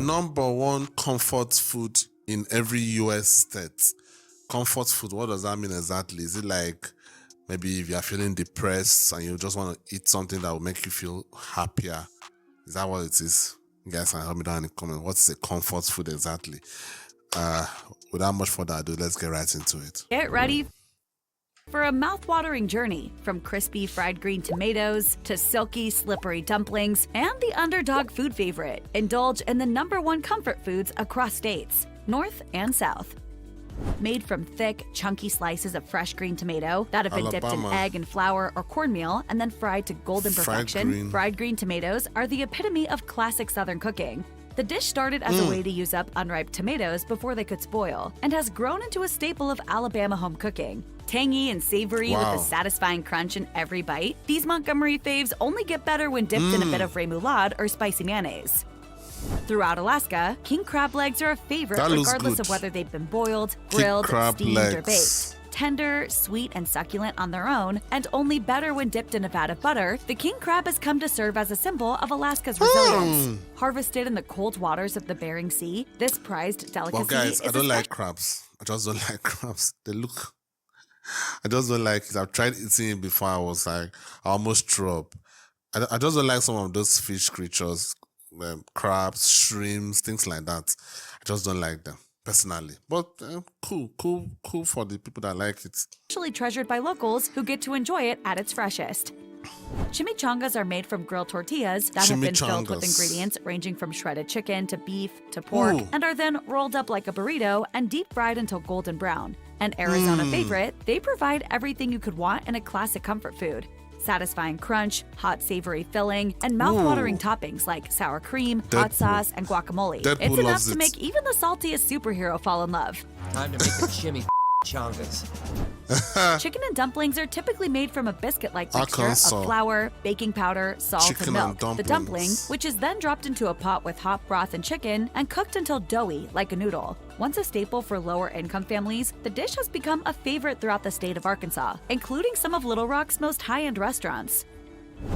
number one comfort food in every US state. Comfort food, what does that mean exactly? Is it like maybe if you're feeling depressed and you just want to eat something that will make you feel happier? Is that what it is? You guys can help me down in the comments. What's a comfort food exactly? Without much further ado, let's get right into it. Get ready for a mouth-watering journey from crispy fried green tomatoes to silky, slippery dumplings and the underdog food favorite. Indulge in the #1 comfort foods across states, north and south. Made from thick, chunky slices of fresh green tomato that have been dipped in egg and flour or cornmeal and then fried to golden perfection, fried green tomatoes are the epitome of classic Southern cooking. The dish started as a way to use up unripe tomatoes before they could spoil and has grown into a staple of Alabama home cooking. Tangy and savory with a satisfying crunch in every bite, these Montgomery faves only get better when dipped in a bit of remoulade or spicy mayonnaise. Throughout Alaska, king crab legs are a favorite regardless of whether they've been boiled, grilled, steamed, or baked. Tender, sweet, and succulent on their own, and only better when dipped in a vat of butter, the king crab has come to serve as a symbol of Alaska's resilience. Harvested in the cold waters of the Bering Sea, this prized delicacy Well, guys, I don't like crabs. I just don't like crabs. They look... I just don't like it. I've tried eating it before. I was like, I almost threw up. I just don't like some of those fish creatures. Crabs, shrimps, things like that. I just don't like them personally, but cool for the people that like it. Actually treasured by locals who get to enjoy it at its freshest. Chimichangas are made from grilled tortillas that have been filled with ingredients ranging from shredded chicken to beef to pork and are then rolled up like a burrito and deep fried until golden brown. An Arizona favorite, they provide everything you could want in a classic comfort food. Satisfying crunch, hot savory filling, and mouth-watering toppings like sour cream, hot sauce, and guacamole. It's enough to make even the saltiest superhero fall in love. Time to make the chimichangas. Chicken and dumplings are typically made from a biscuit-like mixture of flour, baking powder, salt, and milk. The dumpling, which is then dropped into a pot with hot broth and chicken and cooked until doughy, like a noodle. Once a staple for lower-income families, the dish has become a favorite throughout the state of Arkansas, including some of Little Rock's most high-end restaurants.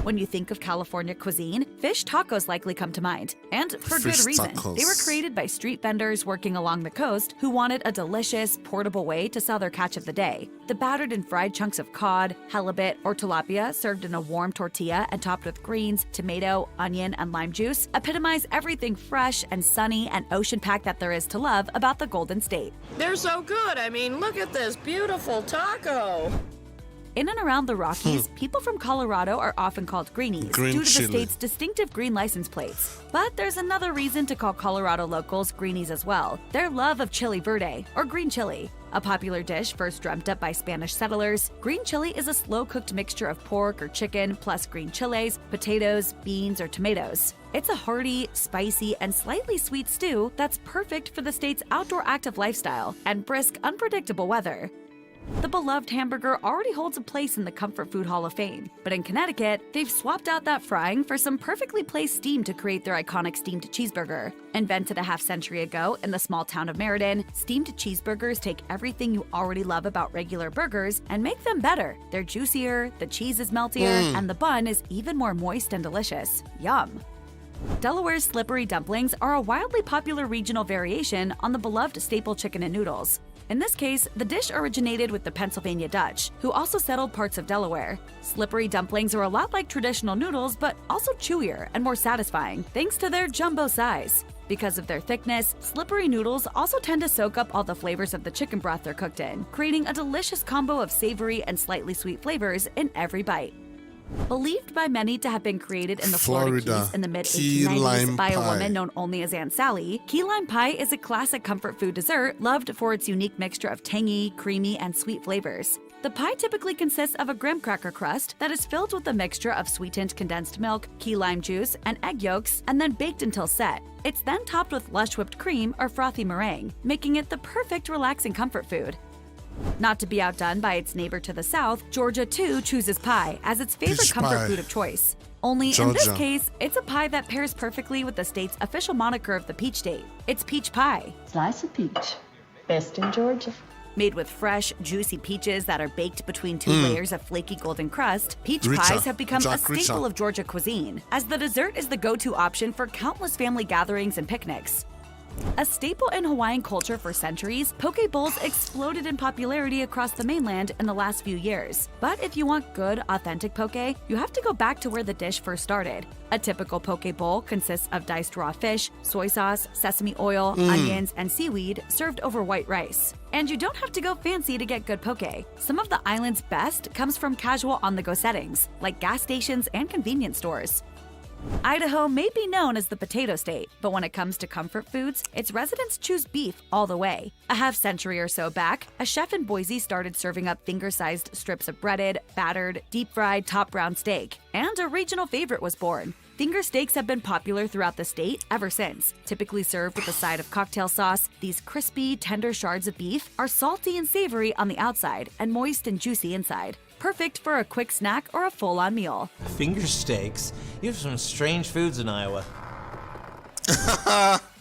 When you think of California cuisine, fish tacos likely come to mind, and for good reason. They were created by street vendors working along the coast who wanted a delicious, portable way to sell their catch of the day. The battered and fried chunks of cod, halibut, or tilapia served in a warm tortilla and topped with greens, tomato, onion, and lime juice epitomize everything fresh and sunny and ocean-packed that there is to love about the Golden State. They're so good. I mean, look at this beautiful taco. In and around the Rockies, people from Colorado are often called greenies due to the state's distinctive green license plates. But there's another reason to call Colorado locals greenies as well: their love of chili verde, or green chili. A popular dish first dreamt up by Spanish settlers, green chili is a slow-cooked mixture of pork or chicken plus green chilies, potatoes, beans, or tomatoes. It's a hearty, spicy, and slightly sweet stew that's perfect for the state's outdoor active lifestyle and brisk, unpredictable weather. The beloved hamburger already holds a place in the Comfort Food Hall of Fame, but in Connecticut, they've swapped out that frying for some perfectly placed steam to create their iconic steamed cheeseburger. Invented a half-century ago in the small town of Meriden, steamed cheeseburgers take everything you already love about regular burgers and make them better. They're juicier, the cheese is meltier, and the bun is even more moist and delicious. Yum! Delaware's slippery dumplings are a wildly popular regional variation on the beloved staple chicken and noodles. In this case, the dish originated with the Pennsylvania Dutch, who also settled parts of Delaware. Slippery dumplings are a lot like traditional noodles, but also chewier and more satisfying, thanks to their jumbo size. Because of their thickness, slippery noodles also tend to soak up all the flavors of the chicken broth they're cooked in, creating a delicious combo of savory and slightly sweet flavors in every bite. Believed by many to have been created in the Florida Keys in the mid-1890s by a woman known only as Aunt Sally, key lime pie is a classic comfort food dessert loved for its unique mixture of tangy, creamy, and sweet flavors. The pie typically consists of a graham cracker crust that is filled with a mixture of sweetened condensed milk, key lime juice, and egg yolks, and then baked until set. It's then topped with lush whipped cream or frothy meringue, making it the perfect relaxing comfort food. Not to be outdone by its neighbor to the south, Georgia too chooses pie as its favorite comfort food of choice. Only in this case, it's a pie that pairs perfectly with the state's official moniker of the peach state. It's peach pie. Slice of peach. Best in Georgia. Made with fresh, juicy peaches that are baked between two layers of flaky golden crust, peach pies have become a staple of Georgia cuisine, as the dessert is the go-to option for countless family gatherings and picnics. A staple in Hawaiian culture for centuries, poke bowls exploded in popularity across the mainland in the last few years. But if you want good, authentic poke, you have to go back to where the dish first started. A typical poke bowl consists of diced raw fish, soy sauce, sesame oil, onions, and seaweed served over white rice. And you don't have to go fancy to get good poke. Some of the island's best comes from casual on-the-go settings, like gas stations and convenience stores. Idaho may be known as the potato state, but when it comes to comfort foods, its residents choose beef all the way. A half-century or so back, a chef in Boise started serving up finger-sized strips of breaded, battered, deep-fried top brown steak, and a regional favorite was born. Finger steaks have been popular throughout the state ever since. Typically served with a side of cocktail sauce, these crispy, tender shards of beef are salty and savory on the outside and moist and juicy inside. Perfect for a quick snack or a full-on meal. Finger steaks? You have some strange foods in Iowa.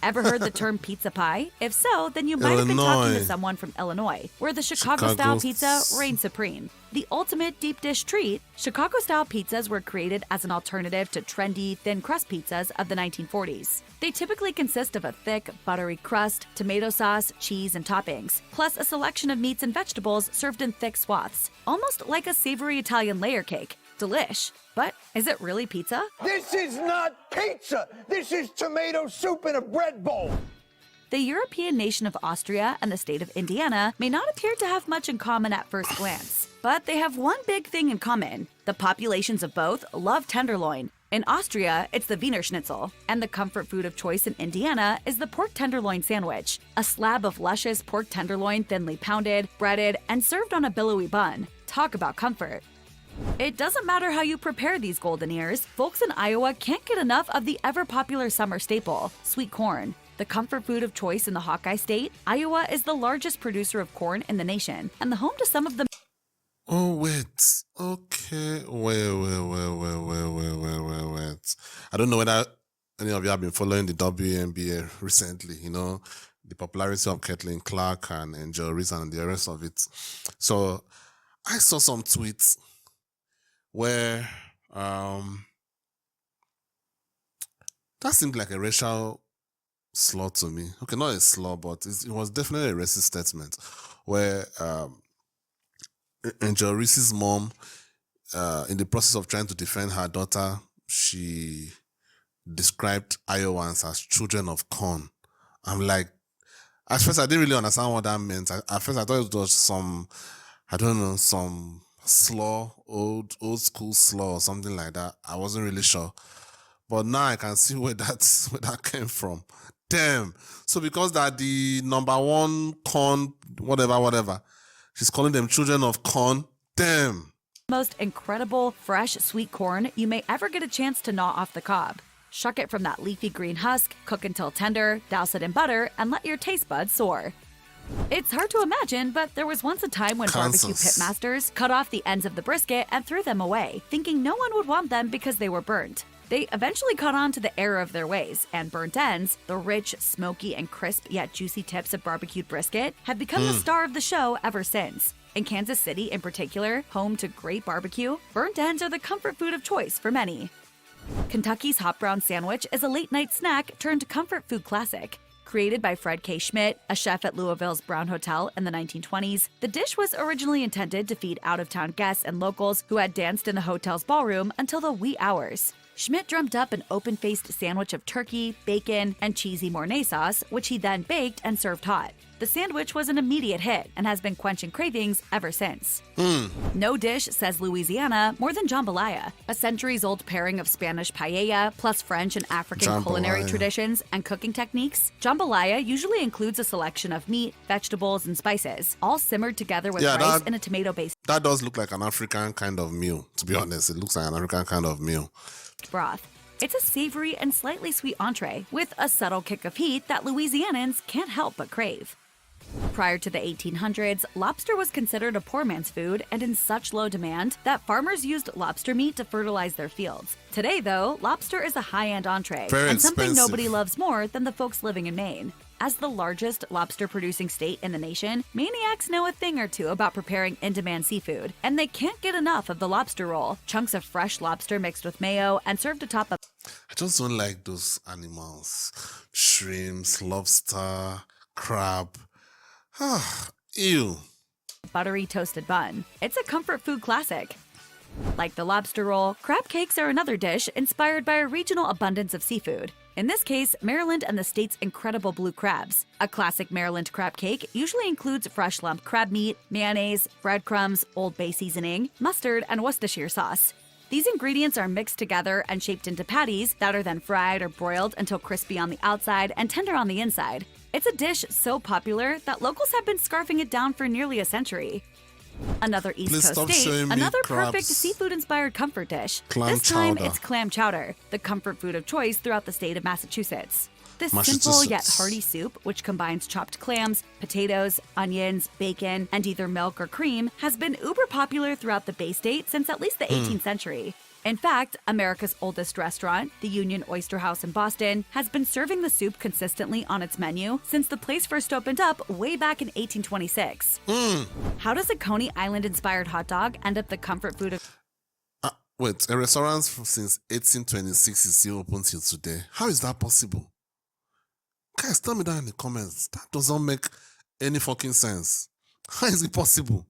Ever heard the term pizza pie? If so, then you might have been talking to someone from Illinois, where the Chicago-style pizza reigns supreme. The ultimate deep dish treat, Chicago-style pizzas were created as an alternative to trendy, thin-crust pizzas of the 1940s. They typically consist of a thick, buttery crust, tomato sauce, cheese, and toppings, plus a selection of meats and vegetables served in thick swaths, almost like a savory Italian layer cake. Delish. But is it really pizza? This is not pizza! This is tomato soup in a bread bowl! The European nation of Austria and the state of Indiana may not appear to have much in common at first glance, but they have one big thing in common. The populations of both love tenderloin. In Austria, it's the Vienna Schnitzel, and the comfort food of choice in Indiana is the pork tenderloin sandwich, a slab of luscious pork tenderloin thinly pounded, breaded, and served on a billowy bun. Talk about comfort. It doesn't matter how you prepare these golden ears, folks in Iowa can't get enough of the ever-popular summer staple, sweet corn. The comfort food of choice in the Buckeye state, Iowa is the largest producer of corn in the nation and the home to some of the... Oh, wait. Okay. Wait. I don't know whether any of you have been following the WNBA recently, you know, the popularity of Caitlin Clark and Angel Reese and the rest of it. So I saw some tweets where that seemed like a racial slur to me. Okay, not a slur, but it was definitely a racist statement where Angel Reese's mom, in the process of trying to defend her daughter, she described Iowans as children of corn. I'm like, at first I didn't really understand what that meant. At first I thought it was some slur, old school slur or something like that. I wasn't really sure. But now I can see where that came from. Damn. So because that the number one corn, whatever, she's calling them children of corn. Damn. Most incredible, fresh, sweet corn you may ever get a chance to gnaw off the cob. Shuck it from that leafy green husk, cook until tender, douse it in butter, and let your taste buds soar. It's hard to imagine, but there was once a time when barbecue pitmasters cut off the ends of the brisket and threw them away, thinking no one would want them because they were burnt. They eventually caught on to the error of their ways, and burnt ends, the rich, smoky, and crisp yet juicy tips of barbecued brisket, have become the star of the show ever since. In Kansas City in particular, home to great barbecue, burnt ends are the comfort food of choice for many. Kentucky's hot brown sandwich is a late-night snack turned comfort food classic. Created by Fred K. Schmidt, a chef at Louisville's Brown Hotel in the 1920s, the dish was originally intended to feed out-of-town guests and locals who had danced in the hotel's ballroom until the wee hours. Schmidt dreamt up an open-faced sandwich of turkey, bacon, and cheesy Mornay sauce, which he then baked and served hot. The sandwich was an immediate hit and has been quenching cravings ever since. No dish says Louisiana more than jambalaya, a centuries-old pairing of Spanish paella plus French and African culinary traditions and cooking techniques. Jambalaya usually includes a selection of meat, vegetables, and spices, all simmered together with rice in a tomato-based That does look like an African kind of meal, to be honest. It looks like an African kind of meal. broth. It's a savory and slightly sweet entree with a subtle kick of heat that Louisianans can't help but crave. Prior to the 1800s, lobster was considered a poor man's food and in such low demand that farmers used lobster meat to fertilize their fields. Today, though, lobster is a high-end entree and something nobody loves more than the folks living in Maine. As the largest lobster-producing state in the nation, maniacs know a thing or two about preparing in-demand seafood, and they can't get enough of the lobster roll, chunks of fresh lobster mixed with mayo and served atop a I just don't like those animals. Shrimps, lobster, crab. Ew. buttery toasted bun. It's a comfort food classic. Like the lobster roll, crab cakes are another dish inspired by a regional abundance of seafood. In this case, Maryland and the state's incredible blue crabs. A classic Maryland crab cake usually includes fresh lump crab meat, mayonnaise, breadcrumbs, Old Bay seasoning, mustard, and Worcestershire sauce. These ingredients are mixed together and shaped into patties that are then fried or broiled until crispy on the outside and tender on the inside. It's a dish so popular that locals have been scarfing it down for nearly a century. Another East Please Coast stop state, showing me another crabs. perfect seafood-inspired comfort dish. Clam This time, chowder. it's clam chowder, the comfort food of choice throughout the state of Massachusetts. This simple Massachusetts. yet hearty soup, which combines chopped clams, potatoes, onions, bacon, and either milk or cream, has been uber popular throughout the Bay State since at least the 18th century. In fact, America's oldest restaurant, the Union Oyster House in Boston, has been serving the soup consistently on its menu since the place first opened up way back in 1826. How does a Coney Island-inspired hot dog end up the comfort food of Wait, a restaurant since 1826 is still open till today. How is that possible? Guys, tell me that in the comments. That doesn't make any fucking sense. How is it possible?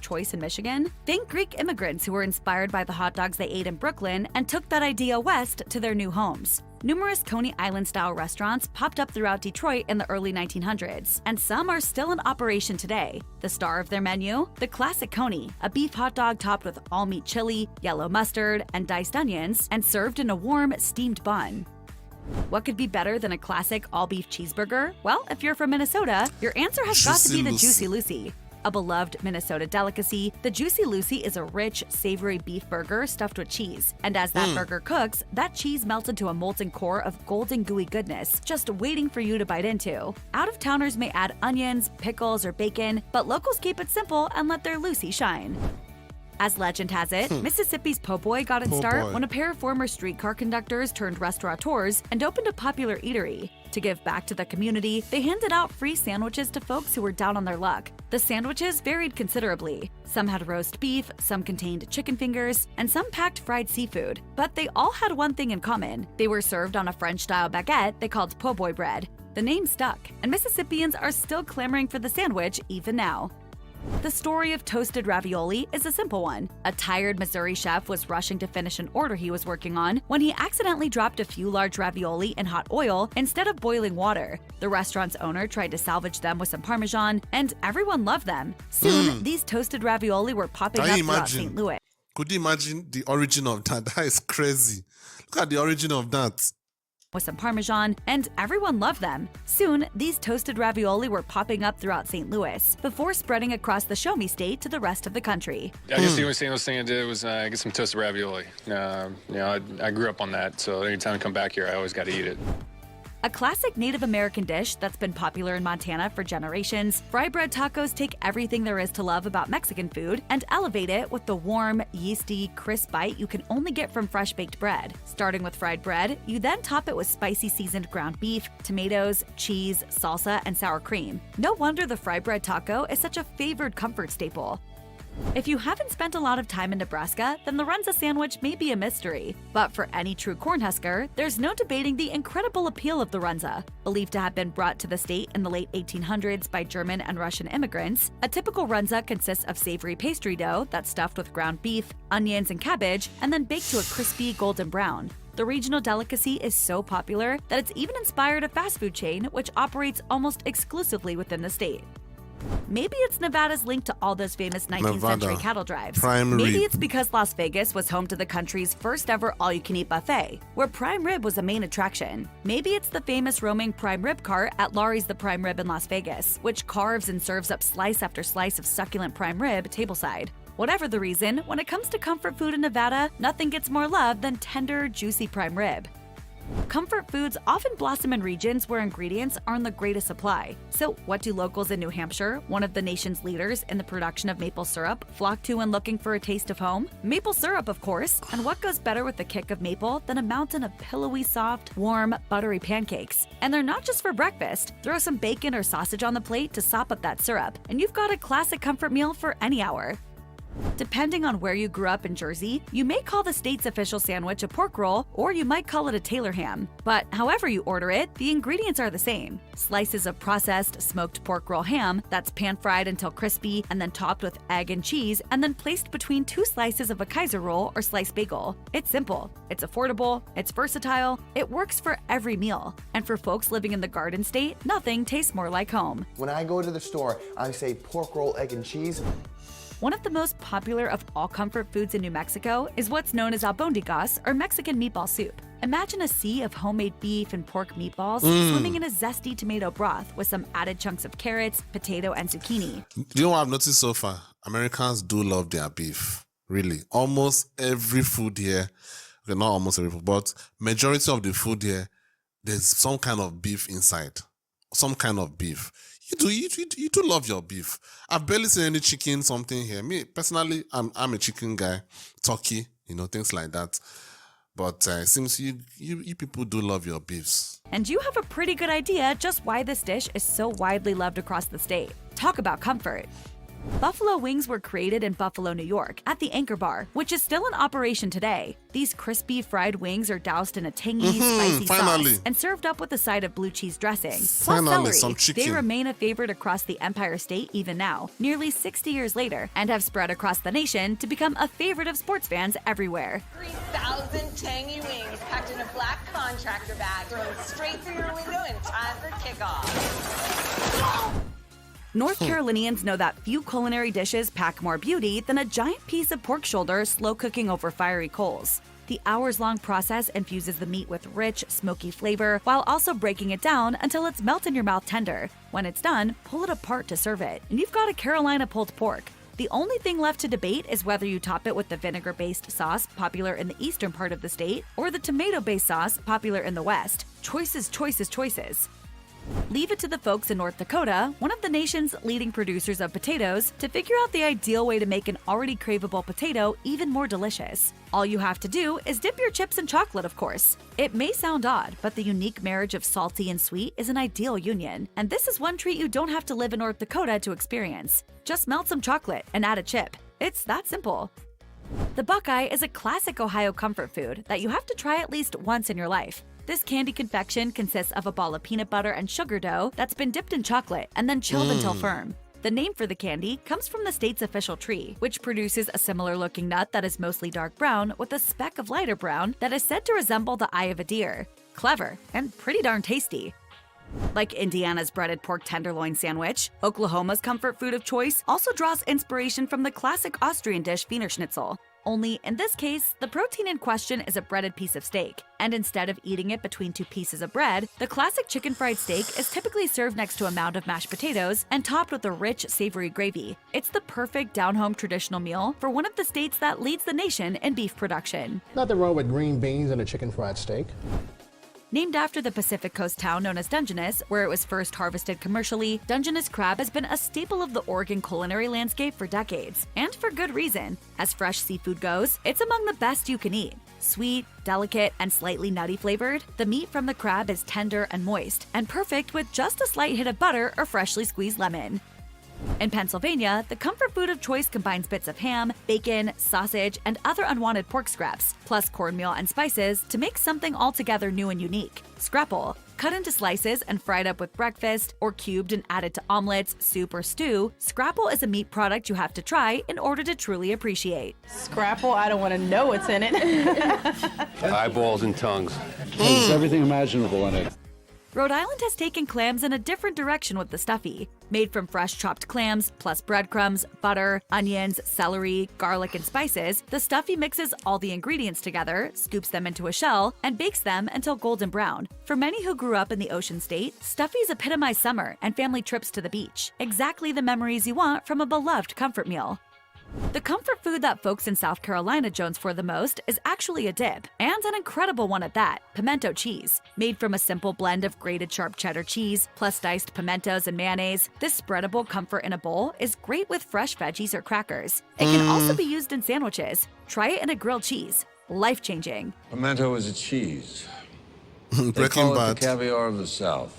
choice in Michigan? Think Greek immigrants who were inspired by the hot dogs they ate in Brooklyn and took that idea west to their new homes. Numerous Coney Island-style restaurants popped up throughout Detroit in the early 1900s, and some are still in operation today. The star of their menu? The classic Coney, a beef hot dog topped with all-meat chili, yellow mustard, and diced onions, and served in a warm, steamed bun. What could be better than a classic all-beef cheeseburger? Well, if you're from Minnesota, your answer has got to be the Juicy Lucy. A beloved Minnesota delicacy, the Juicy Lucy is a rich, savory beef burger stuffed with cheese. And as that burger cooks, that cheese melts into a molten core of golden gooey goodness, just waiting for you to bite into. Out-of-towners may add onions, pickles, or bacon, but locals keep it simple and let their Lucy shine. As legend has it, Mississippi's po' boy got its start when a pair of former streetcar conductors turned restaurateurs and opened a popular eatery. To give back to the community, they handed out free sandwiches to folks who were down on their luck. The sandwiches varied considerably. Some had roast beef, some contained chicken fingers, and some packed fried seafood. But they all had one thing in common. They were served on a French-style baguette they called po' boy bread. The name stuck, and Mississippians are still clamoring for the sandwich even now. The story of toasted ravioli is a simple one. A tired Missouri chef was rushing to finish an order he was working on when he accidentally dropped a few large ravioli in hot oil instead of boiling water. The restaurant's owner tried to salvage them with some Parmesan, and everyone loved them. Soon, these toasted ravioli were popping up throughout St. Louis. Could you imagine the origin of that? That is crazy. Look at the origin of that. With some Parmesan, and everyone loved them. Soon, these toasted ravioli were popping up throughout St. Louis, before spreading across the Show Me State to the rest of the country. I guess the only thing I did was get some toasted ravioli. I grew up on that, so anytime I come back here, I always got to eat it. A classic Native American dish that's been popular in Montana for generations, fry bread tacos take everything there is to love about Mexican food and elevate it with the warm, yeasty, crisp bite you can only get from fresh-baked bread. Starting with fried bread, you then top it with spicy seasoned ground beef, tomatoes, cheese, salsa, and sour cream. No wonder the fry bread taco is such a favored comfort staple. If you haven't spent a lot of time in Nebraska, then the Runza Sandwich may be a mystery. But for any true Cornhusker, there's no debating the incredible appeal of the Runza. Believed to have been brought to the state in the late 1800s by German and Russian immigrants, a typical Runza consists of savory pastry dough that's stuffed with ground beef, onions, and cabbage, and then baked to a crispy golden brown. The regional delicacy is so popular that it's even inspired a fast food chain which operates almost exclusively within the state. Maybe it's Nevada's link to all those famous 19th century cattle drives. Maybe it's because Las Vegas was home to the country's first ever all-you-can-eat buffet, where prime rib was a main attraction. Maybe it's the famous roaming prime rib cart at Laurie's The Prime Rib in Las Vegas, which carves and serves up slice after slice of succulent prime rib tableside. Whatever the reason, when it comes to comfort food in Nevada, nothing gets more love than tender, juicy prime rib. Comfort foods often blossom in regions where ingredients are in the greatest supply. So, what do locals in New Hampshire, one of the nation's leaders in the production of maple syrup, flock to when looking for a taste of home? Maple syrup, of course. And what goes better with the kick of maple than a mountain of pillowy, soft, warm, buttery pancakes? And they're not just for breakfast. Throw some bacon or sausage on the plate to sop up that syrup, and you've got a classic comfort meal for any hour. Depending on where you grew up in Jersey, you may call the state's official sandwich a pork roll, or you might call it a Taylor ham. But however you order it, the ingredients are the same. Slices of processed, smoked pork roll ham that's pan-fried until crispy and then topped with egg and cheese and then placed between 2 slices of a Kaiser roll or sliced bagel. It's simple, it's affordable, it's versatile, it works for every meal. And for folks living in the Garden State, nothing tastes more like home. When I go to the store, I say pork roll, egg, and cheese. One of the most popular of all comfort foods in New Mexico is what's known as albondigas, or Mexican meatball soup. Imagine a sea of homemade beef and pork meatballs swimming in a zesty tomato broth with some added chunks of carrots, potato, and zucchini. Do you know what I've noticed so far? Americans do love their beef. Really. Almost every food here, okay, not almost every food, but majority of the food here, there's some kind of beef inside. Some kind of beef. You do love your beef. I've barely seen any chicken something here. Me, personally, I'm a chicken guy. Turkey, things like that. But it seems you people do love your beefs. And you have a pretty good idea just why this dish is so widely loved across the state. Talk about comfort. Buffalo wings were created in Buffalo, New York, at the Anchor Bar, which is still in operation today. These crispy fried wings are doused in a tangy, spicy sauce and served up with a side of blue cheese dressing. Plus celery. Some chicken. They remain a favorite across the Empire State even now, nearly 60 years later, and have spread across the nation to become a favorite of sports fans everywhere. 3,000 tangy wings packed in a black contractor bag, thrown straight through your window in time for kickoff. North Carolinians know that few culinary dishes pack more beauty than a giant piece of pork shoulder slow cooking over fiery coals. The hours-long process infuses the meat with rich, smoky flavor while also breaking it down until it's melt-in-your-mouth tender. When it's done, pull it apart to serve it, and you've got a Carolina pulled pork. The only thing left to debate is whether you top it with the vinegar-based sauce popular in the eastern part of the state or the tomato-based sauce popular in the west. Choices, choices, choices. Leave it to the folks in North Dakota, one of the nation's leading producers of potatoes, to figure out the ideal way to make an already craveable potato even more delicious. All you have to do is dip your chips in chocolate, of course. It may sound odd, but the unique marriage of salty and sweet is an ideal union, and this is one treat you don't have to live in North Dakota to experience. Just melt some chocolate and add a chip. It's that simple. The Buckeye is a classic Ohio comfort food that you have to try at least once in your life. This candy confection consists of a ball of peanut butter and sugar dough that's been dipped in chocolate and then chilled until firm. The name for the candy comes from the state's official tree, which produces a similar-looking nut that is mostly dark brown with a speck of lighter brown that is said to resemble the eye of a deer. Clever and pretty darn tasty. Like Indiana's breaded pork tenderloin sandwich, Oklahoma's comfort food of choice also draws inspiration from the classic Austrian dish Vienna Schnitzel. Only, in this case, the protein in question is a breaded piece of steak, and instead of eating it between 2 pieces of bread, the classic chicken fried steak is typically served next to a mound of mashed potatoes and topped with a rich, savory gravy. It's the perfect down-home traditional meal for one of the states that leads the nation in beef production. Nothing wrong with green beans and a chicken fried steak. Named after the Pacific Coast town known as Dungeness, where it was first harvested commercially, Dungeness crab has been a staple of the Oregon culinary landscape for decades, and for good reason. As fresh seafood goes, it's among the best you can eat. Sweet, delicate, and slightly nutty flavored, the meat from the crab is tender and moist, and perfect with just a slight hit of butter or freshly squeezed lemon. In Pennsylvania, the comfort food of choice combines bits of ham, bacon, sausage, and other unwanted pork scraps, plus cornmeal and spices to make something altogether new and unique. Scrapple. Cut into slices and fried up with breakfast, or cubed and added to omelets, soup, or stew, scrapple is a meat product you have to try in order to truly appreciate. Scrapple, I don't want to know what's in it. Eyeballs and tongues. There's everything imaginable in it. Rhode Island has taken clams in a different direction with the stuffy. Made from fresh chopped clams, plus breadcrumbs, butter, onions, celery, garlic, and spices, the stuffy mixes all the ingredients together, scoops them into a shell, and bakes them until golden brown. For many who grew up in the Ocean State, stuffies epitomize summer and family trips to the beach. Exactly the memories you want from a beloved comfort meal. The comfort food that folks in South Carolina jones for the most is actually a dip, and an incredible one at that, pimento cheese. Made from a simple blend of grated sharp cheddar cheese, plus diced pimentos and mayonnaise, this spreadable comfort in a bowl is great with fresh veggies or crackers. It can also be used in sandwiches. Try it in a grilled cheese. Life-changing. Pimento is a cheese. Breaking Bad. The caviar of the South.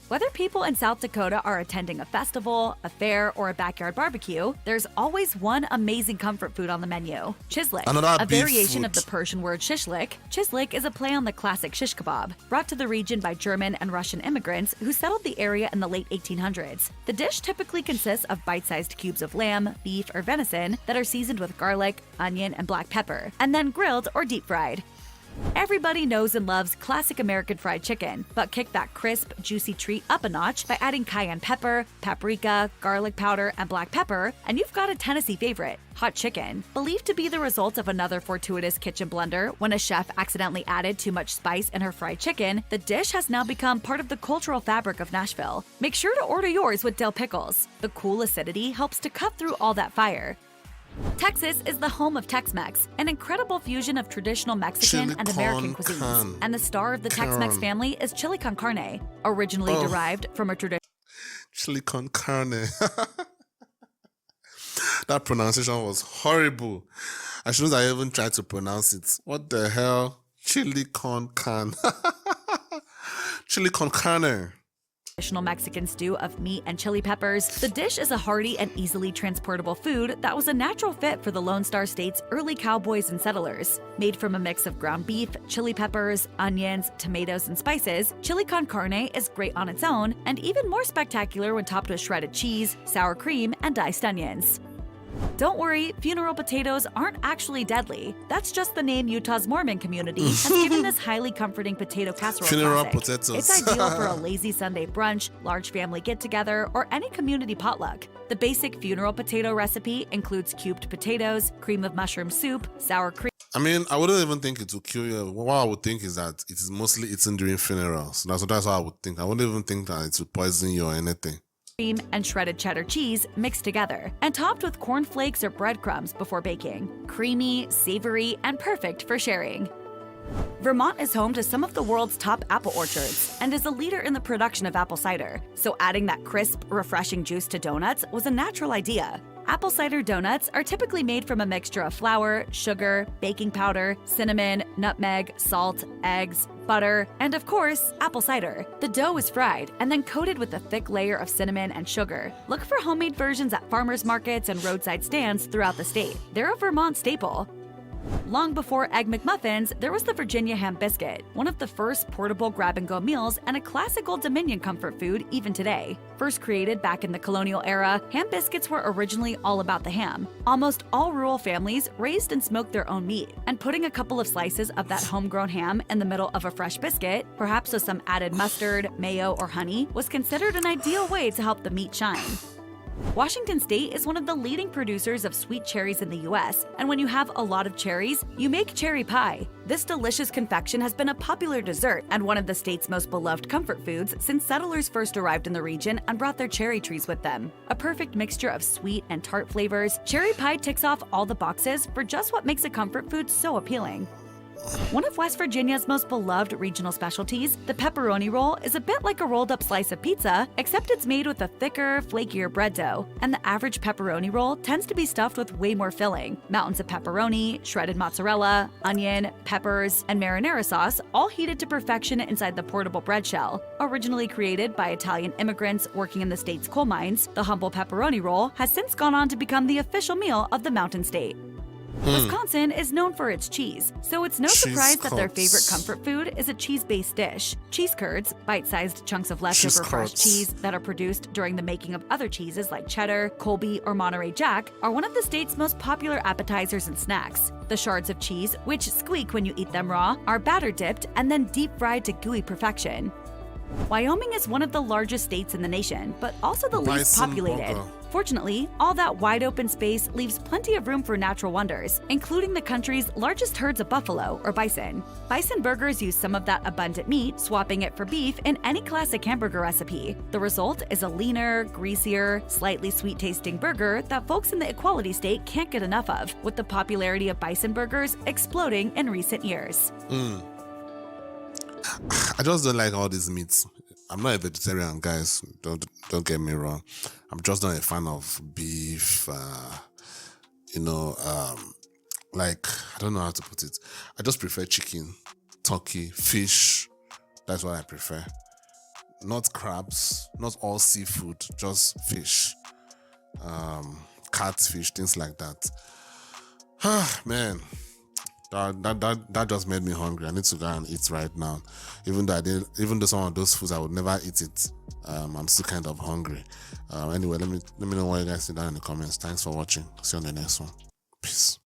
Whether people in South Dakota are attending a festival, a fair, or a backyard barbecue, there's always one amazing comfort food on the menu: chislik, a variation of the Persian word shishlik. Chislik is a play on the classic shish kebab, brought to the region by German and Russian immigrants who settled the area in the late 1800s. The dish typically consists of bite-sized cubes of lamb, beef, or venison that are seasoned with garlic, onion, and black pepper, and then grilled or deep-fried. Everybody knows and loves classic American fried chicken, but kick that crisp, juicy treat up a notch by adding cayenne pepper, paprika, garlic powder, and black pepper, and you've got a Tennessee favorite, hot chicken. Believed to be the result of another fortuitous kitchen blunder when a chef accidentally added too much spice in her fried chicken, the dish has now become part of the cultural fabric of Nashville. Make sure to order yours with dill pickles. The cool acidity helps to cut through all that fire. Texas is the home of Tex-Mex, an incredible fusion of traditional Mexican and American cuisines. And the star of the Tex-Mex family is chili con carne, originally derived from a traditional chili con carne. That pronunciation was horrible. I shouldn't have even tried to pronounce it. What the hell? Chili con carne. Chili con carne. Traditional Mexican stew of meat and chili peppers. The dish is a hearty and easily transportable food that was a natural fit for the Lone Star State's early cowboys and settlers. Made from a mix of ground beef, chili peppers, onions, tomatoes, and spices, chili con carne is great on its own and even more spectacular when topped with shredded cheese, sour cream, and diced onions. Don't worry, funeral potatoes aren't actually deadly. That's just the name Utah's Mormon community has given this highly comforting potato casserole funeral classic. Potatoes. It's ideal for a lazy Sunday brunch, large family get-together, or any community potluck. The basic funeral potato recipe includes cubed potatoes, cream of mushroom soup, sour cream. I mean, I wouldn't even think it would kill you. What I would think is that it is mostly eaten during funerals. That's what I would think. I wouldn't even think that it would poison you or anything. Cream and shredded cheddar cheese mixed together and topped with corn flakes or breadcrumbs before baking. Creamy, savory, and perfect for sharing. Vermont is home to some of the world's top apple orchards and is a leader in the production of apple cider, so adding that crisp, refreshing juice to donuts was a natural idea. Apple cider donuts are typically made from a mixture of flour, sugar, baking powder, cinnamon, nutmeg, salt, eggs, butter, and of course, apple cider. The dough is fried and then coated with a thick layer of cinnamon and sugar. Look for homemade versions at farmers markets and roadside stands throughout the state. They're a Vermont staple. Long before Egg McMuffins, there was the Virginia ham biscuit, one of the first portable grab-and-go meals and a classical Dominion comfort food even today. First created back in the colonial era, ham biscuits were originally all about the ham. Almost all rural families raised and smoked their own meat, and putting a couple of slices of that homegrown ham in the middle of a fresh biscuit, perhaps with some added mustard, mayo, or honey, was considered an ideal way to help the meat shine. Washington State is one of the leading producers of sweet cherries in the U.S., and when you have a lot of cherries, you make cherry pie. This delicious confection has been a popular dessert and one of the state's most beloved comfort foods since settlers first arrived in the region and brought their cherry trees with them. A perfect mixture of sweet and tart flavors, cherry pie ticks off all the boxes for just what makes a comfort food so appealing. One of West Virginia's most beloved regional specialties, the pepperoni roll, is a bit like a rolled-up slice of pizza, except it's made with a thicker, flakier bread dough. And the average pepperoni roll tends to be stuffed with way more filling. Mountains of pepperoni, shredded mozzarella, onion, peppers, and marinara sauce, all heated to perfection inside the portable bread shell. Originally created by Italian immigrants working in the state's coal mines, the humble pepperoni roll has since gone on to become the official meal of the Mountain State. Wisconsin is known for its cheese, so it's no surprise that their favorite comfort food is a cheese-based dish. Cheese curds, bite-sized chunks of leftover fresh cheese that are produced during the making of other cheeses like cheddar, Colby, or Monterey Jack, are one of the state's most popular appetizers and snacks. The shards of cheese, which squeak when you eat them raw, are batter-dipped and then deep-fried to gooey perfection. Wyoming is one of the largest states in the nation, but also the least populated. Fortunately, all that wide open space leaves plenty of room for natural wonders, including the country's largest herds of buffalo, or bison. Bison burgers use some of that abundant meat, swapping it for beef in any classic hamburger recipe. The result is a leaner, greasier, slightly sweet-tasting burger that folks in the Equality State can't get enough of, with the popularity of bison burgers exploding in recent years. I just don't like all these meats. I'm not a vegetarian, guys. Don't get me wrong. I'm just not a fan of beef. Like, I don't know how to put it. I just prefer chicken, turkey, fish. That's what I prefer. Not crabs, not all seafood, just fish. Catfish, things like that. Man, that just made me hungry. I need to go and eat right now. Even though some of those foods I would never eat it, I'm still kind of hungry. Anyway, let me know what you guys think down in the comments. Thanks for watching. See you on the next one. Peace.